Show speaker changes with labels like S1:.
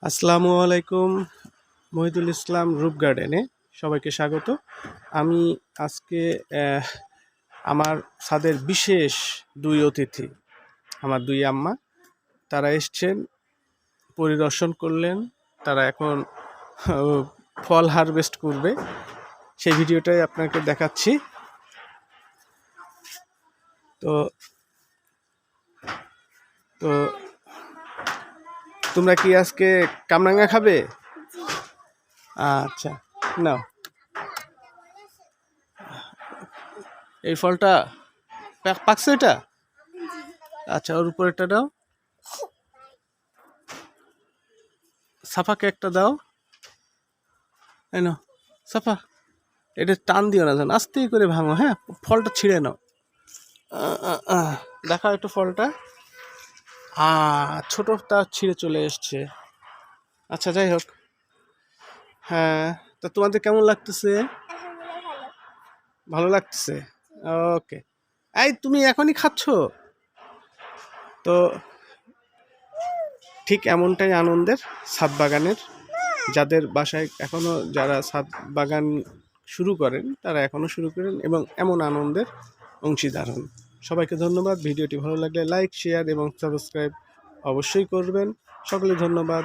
S1: আসসালামু আলাইকুম। মহিদুল ইসলাম রূপ গার্ডেনে সবাইকে স্বাগত। আমি আজকে আমার ছাদের বিশেষ দুই অতিথি, আমার দুই আম্মা, তারা এসছেন, পরিদর্শন করলেন। তারা এখন ফল হারভেস্ট করবে, সেই ভিডিওটাই আপনাকে দেখাচ্ছি। তো তো তোমরা কি আজকে কামরাঙ্গা খাবে? আচ্ছা, নাও এই ফলটা। পাকছে এটা? আচ্ছা, ওর উপরেটা দাও। সাফাকে একটা দাও। এই নাও সাফা, এটা টান দিও না, যেন আস্তে করে ভাঙো। হ্যাঁ, ফলটা ছিঁড়ে নাও। দেখাও একটু ফলটা। ছোটটা ছিঁড়ে চলে এসছে। আচ্ছা, যাই হোক। হ্যাঁ, তা তোমাদের কেমন লাগতেছে? ভালো লাগতেছে? ওকে। এই, তুমি এখনই খাচ্ছ? তো ঠিক এমনটাই আনন্দের ছাদ বাগানের। যাদের বাসায় এখনও যারা ছাদ বাগান শুরু করেন, তারা এখনও শুরু করেন এবং এমন আনন্দের অংশীদার হন। সবাইকে ধন্যবাদ। ভিডিওটি ভালো লাগলে লাইক, শেয়ার এবং সাবস্ক্রাইব অবশ্যই করবেন। সকলে ধন্যবাদ।